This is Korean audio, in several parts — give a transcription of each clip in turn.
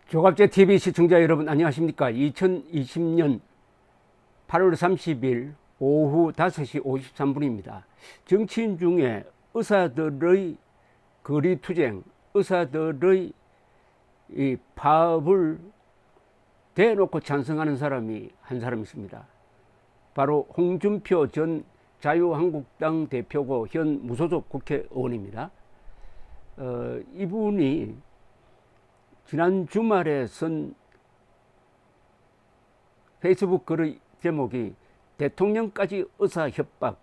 조갑제 TV 시청자 여러분 안녕하십니까? 2020년 8월 30일 오후 5시 53분입니다. 정치인 중에 의사들의 거리투쟁, 의사들의 이 파업을 대놓고 찬성하는 사람이 한 사람 있습니다. 바로 홍준표 전 자유한국당 대표고 현 무소속 국회의원입니다. 이분이 지난 주말에 쓴 페이스북 글의 제목이 대통령까지 의사협박,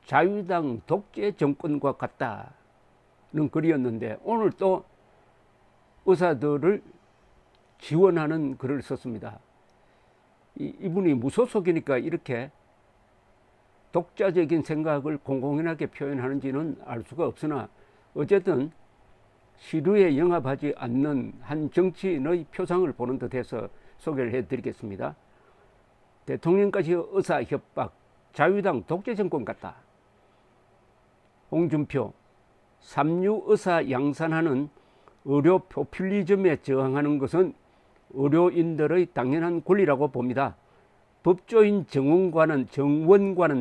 자유당 독재 정권과 같다는 글이었는데 오늘 또 의사들을 지원하는 글을 썼습니다. 이분이 무소속이니까 이렇게 독자적인 생각을 공공연하게 표현하는지는 알 수가 없으나 어쨌든 시류에 영합하지 않는 한 정치인의 표상을 보는 듯해서 소개를 해드리겠습니다. 대통령까지 의사협박, 자유당 독재 정권 같다. 홍준표, 삼류 의사 양산하는 의료 포퓰리즘에 저항하는 것은 의료인들의 당연한 권리라고 봅니다. 법조인 정원과는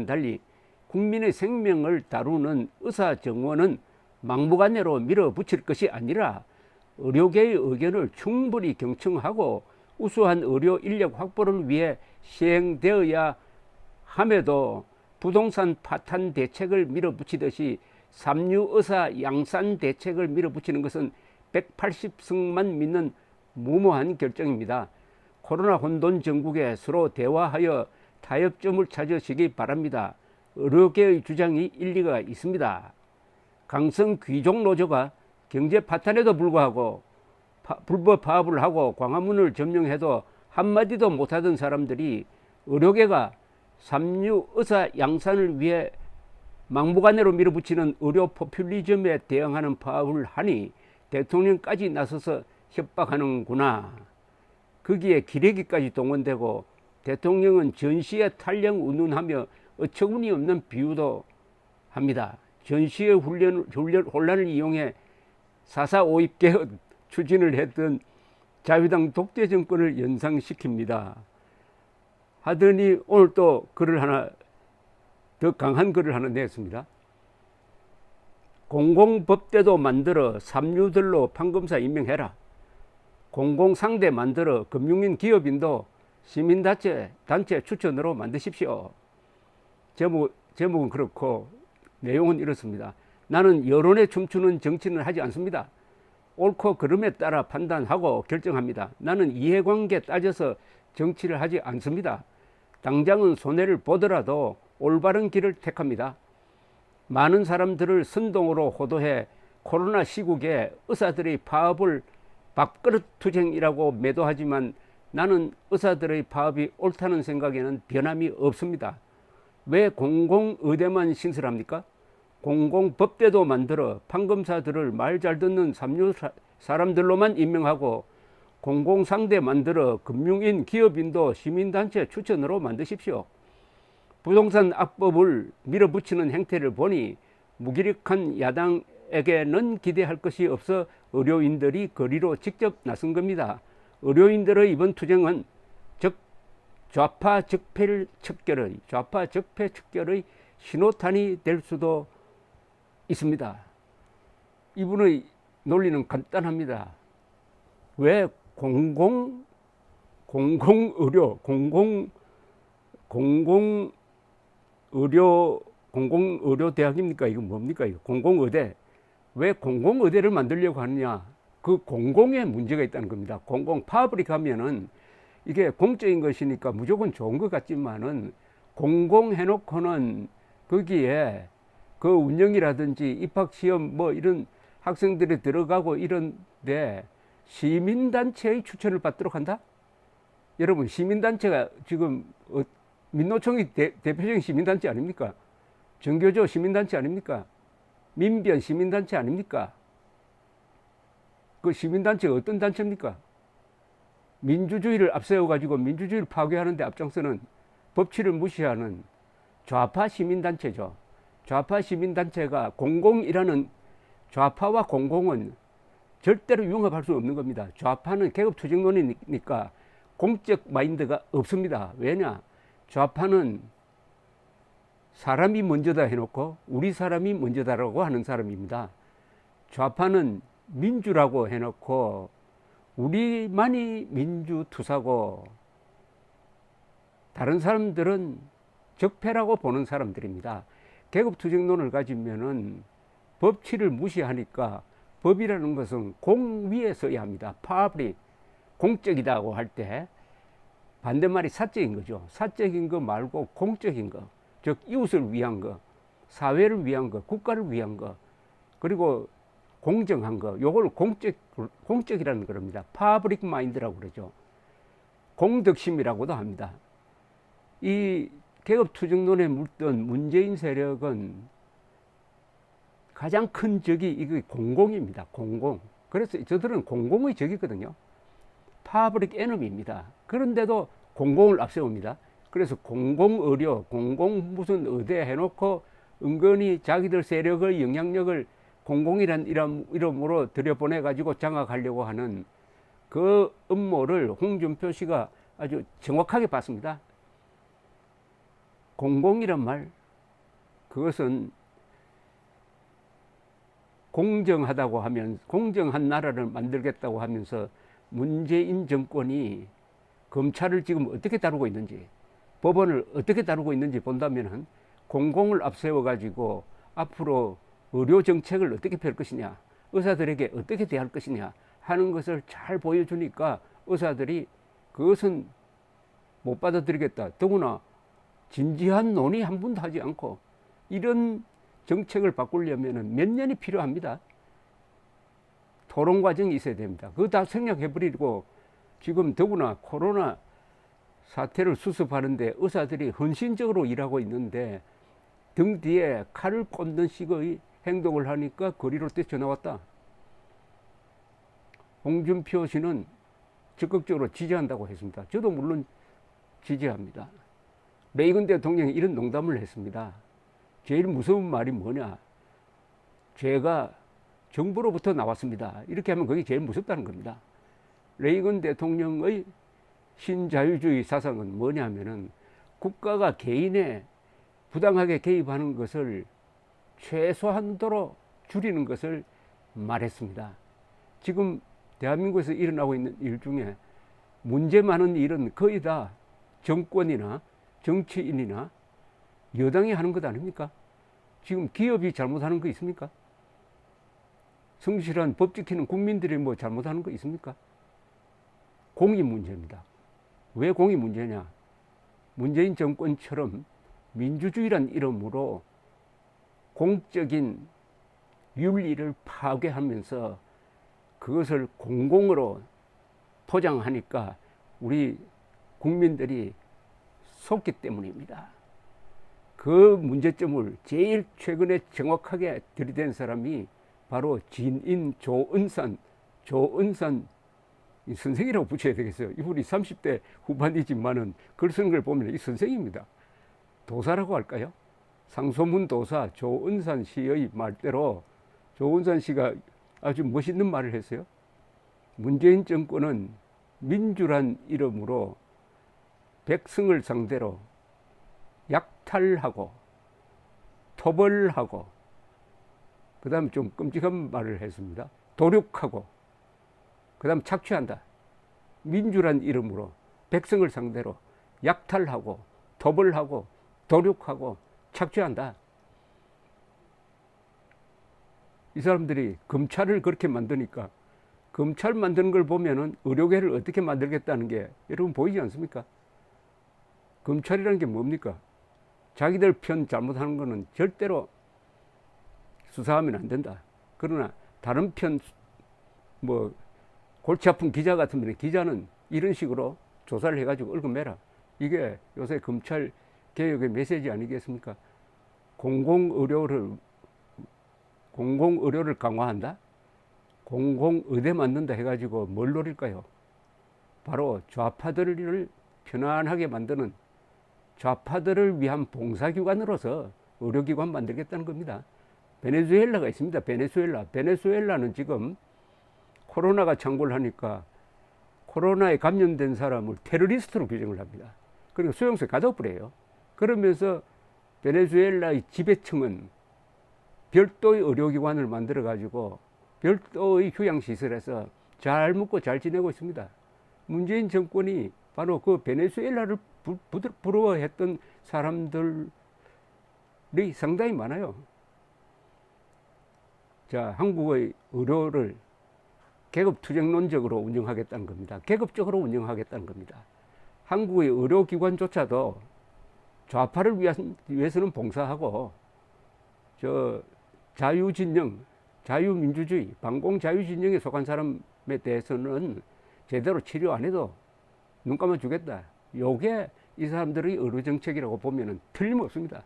달리 국민의 생명을 다루는 의사정원은 막무가내로 밀어붙일 것이 아니라 의료계의 의견을 충분히 경청하고 우수한 의료 인력 확보를 위해 시행되어야 함에도 부동산 파탄 대책을 밀어붙이듯이 삼류의사 양산 대책을 밀어붙이는 것은 180승만 믿는 무모한 결정입니다. 코로나 혼돈 전국에 서로 대화하여 타협점을 찾으시기 바랍니다. 의료계의 주장이 일리가 있습니다. 강성 귀족 노조가 경제 파탄에도 불구하고 불법 파업을 하고 광화문을 점령해도 한마디도 못하던 사람들이 의료계가 삼류 의사 양산을 위해 막무가내로 밀어붙이는 의료 포퓰리즘에 대응하는 파업을 하니 대통령까지 나서서 협박하는구나. 거기에 기레기까지 동원되고 대통령은 전시에 탈령 운운하며 어처구니 없는 비유도 합니다. 전시의 혼란을 이용해 4.4 5.입 추진을 했던 자유당 독재 정권을 연상시킵니다. 하더니 오늘 또 글을 하나, 더 강한 글을 하나 냈습니다. 공공법대도 만들어 삼류들로 판검사 임명해라. 공공상대 만들어 금융인 기업인도 시민단체 추천으로 만드십시오. 제목은 그렇고 내용은 이렇습니다. 나는 여론에 춤추는 정치는 하지 않습니다. 옳고 그름에 따라 판단하고 결정합니다. 나는 이해관계 따져서 정치를 하지 않습니다. 당장은 손해를 보더라도 올바른 길을 택합니다. 많은 사람들을 선동으로 호도해 코로나 시국에 의사들의 파업을 밥그릇 투쟁이라고 매도하지만 나는 의사들의 파업이 옳다는 생각에는 변함이 없습니다. 왜 공공의대만 신설합니까? 공공법대도 만들어 판검사들을 말 잘 듣는 삼류 사람들로만 임명하고 공공상대 만들어 금융인 기업인도 시민단체 추천으로 만드십시오. 부동산 악법을 밀어붙이는 행태를 보니 무기력한 야당에게는 기대할 것이 없어 의료인들이 거리로 직접 나선 겁니다. 의료인들의 이번 투쟁은 좌파 적폐 척결의 신호탄이 될 수도 있습니다. 이분의 논리는 간단합니다. 왜 공공의료 대학입니까? 이거 뭡니까? 이거 공공의대. 왜 공공의대를 만들려고 하느냐? 그 공공에 문제가 있다는 겁니다. 파업을 가면은 이게 공적인 것이니까 무조건 좋은 것 같지만은 공공해놓고는 거기에 그 운영이라든지 입학시험 뭐 이런 학생들이 들어가고 이런데 시민단체의 추천을 받도록 한다? 여러분, 시민단체가 지금 민노총이 대표적인 시민단체 아닙니까? 정교조 시민단체 아닙니까? 민변 시민단체 아닙니까? 그 시민단체가 어떤 단체입니까? 민주주의를 앞세워가지고 민주주의를 파괴하는 데 앞장서는 법치를 무시하는 좌파 시민단체죠. 좌파 시민단체가 공공이라는 좌파와 공공은 절대로 융합할 수 없는 겁니다. 좌파는 계급투쟁론이니까 공적 마인드가 없습니다. 왜냐? 좌파는 사람이 먼저다 해놓고 우리 사람이 먼저다라고 하는 사람입니다. 좌파는 민주라고 해놓고 우리만이 민주투사고 다른 사람들은 적폐라고 보는 사람들입니다. 계급투쟁론을 가지면은 법치를 무시하니까 법이라는 것은 공 위에 서야 합니다. 파블릭, 공적이다고 할 때 반대말이 사적인 거죠. 사적인 거 말고 공적인 거, 즉 이웃을 위한 거, 사회를 위한 거, 국가를 위한 거, 그리고 공정한 거, 요걸 공적이라는 겁니다. 파블릭 마인드라고 그러죠. 공덕심이라고도 합니다. 이 계급투쟁론에 물든 문재인 세력은 가장 큰 적이 이게 공공입니다. 공공. 그래서 저들은 공공의 적이거든요. 파블릭 에너미입니다. 그런데도 공공을 앞세웁니다. 그래서 공공의료, 공공 무슨 의대 해놓고 은근히 자기들 세력의 영향력을 공공이란 이름으로 들여보내가지고 장악하려고 하는 그 음모를 홍준표 씨가 아주 정확하게 봤습니다. 공공이란 말, 그것은 공정하다고 하면, 공정한 나라를 만들겠다고 하면서 문재인 정권이 검찰을 지금 어떻게 다루고 있는지, 법원을 어떻게 다루고 있는지 본다면 공공을 앞세워가지고 앞으로 의료 정책을 어떻게 펼 것이냐, 의사들에게 어떻게 대할 것이냐 하는 것을 잘 보여주니까 의사들이 그것은 못 받아들이겠다. 더구나 진지한 논의 한 번도 하지 않고 이런 정책을 바꾸려면 몇 년이 필요합니다. 토론 과정이 있어야 됩니다. 그거 다 생략해버리고 지금 더구나 코로나 사태를 수습하는데 의사들이 헌신적으로 일하고 있는데 등 뒤에 칼을 꽂는 식의 행동을 하니까 거리로 뛰쳐나왔다. 홍준표 씨는 적극적으로 지지한다고 했습니다. 저도 물론 지지합니다. 레이건 대통령이 이런 농담을 했습니다. 제일 무서운 말이 뭐냐? 제가 정부로부터 나왔습니다. 이렇게 하면 그게 제일 무섭다는 겁니다. 레이건 대통령의 신자유주의 사상은 뭐냐면은 국가가 개인에 부당하게 개입하는 것을 최소한도로 줄이는 것을 말했습니다. 지금 대한민국에서 일어나고 있는 일 중에 문제 많은 일은 거의 다 정권이나 정치인이나 여당이 하는 것 아닙니까? 지금 기업이 잘못하는 거 있습니까? 성실한 법 지키는 국민들이 뭐 잘못하는 거 있습니까? 공이 문제입니다. 왜 공이 문제냐? 문재인 정권처럼 민주주의란 이름으로 공적인 윤리를 파괴하면서 그것을 공공으로 포장하니까 우리 국민들이 속기 때문입니다. 그 문제점을 제일 최근에 정확하게 들이댄 사람이 바로 진인 조은산 선생이라고 붙여야 되겠어요. 이분이 30대 후반이지만은 글 쓰는 걸 보면 이 선생입니다. 도사라고 할까요? 상소문 도사 조은산 씨의 말대로 조은산 씨가 아주 멋있는 말을 했어요. 문재인 정권은 민주란 이름으로 백성을 상대로 약탈하고 토벌하고 그 다음에 좀 끔찍한 말을 했습니다. 도륙하고 그 다음 착취한다. 민주란 이름으로 백성을 상대로 약탈하고 토벌하고 도륙하고 착취한다. 이 사람들이 검찰을 그렇게 만드니까 검찰 만드는 걸 보면은 의료계를 어떻게 만들겠다는 게 여러분 보이지 않습니까? 검찰이라는 게 뭡니까? 자기들 편 잘못하는 거는 절대로 수사하면 안 된다. 그러나 다른 편 뭐 골치 아픈 기자 같으면 기자는 이런 식으로 조사를 해가지고 얽어매라. 이게 요새 검찰 개혁의 메시지 아니겠습니까? 공공의료를 강화한다? 공공의대 만든다 해가지고 뭘 노릴까요? 바로 좌파들을 편안하게 만드는 좌파들을 위한 봉사기관으로서 의료기관 만들겠다는 겁니다. 베네수엘라가 있습니다. 베네수엘라는 지금 코로나가 창궐 하니까 코로나에 감염된 사람을 테러리스트로 규정을 합니다. 그리고 수용소에 가둬버려요. 그러면서 베네수엘라의 지배층은 별도의 의료기관을 만들어 가지고 별도의 휴양시설에서 잘 먹고 잘 지내고 있습니다. 문재인 정권이 바로 그 베네수엘라를 부러워했던 사람들이 상당히 많아요. 자, 한국의 의료를 계급투쟁론적으로 운영하겠다는 겁니다. 계급적으로 운영하겠다는 겁니다. 한국의 의료기관조차도 좌파를 위해서는 봉사하고 자유진영, 자유민주주의, 반공자유진영에 속한 사람에 대해서는 제대로 치료 안 해도 눈 감아 주겠다. 요게 이 사람들의 의료정책이라고 보면 틀림없습니다.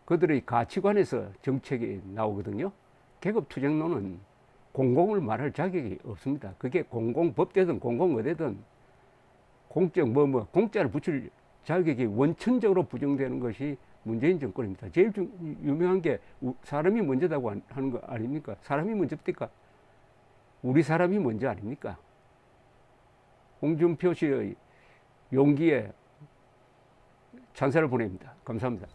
그들의 가치관에서 정책이 나오거든요. 계급투쟁론은 공공을 말할 자격이 없습니다. 그게 공공법대든 공공의대든 공적 공짜를 붙일 자격이 원천적으로 부정되는 것이 문재인 정권입니다. 제일 유명한 게 사람이 먼저다고 하는 거 아닙니까? 사람이 먼저입니까? 우리 사람이 먼저 아닙니까? 홍준표 씨의 용기에 찬사를 보냅니다. 감사합니다.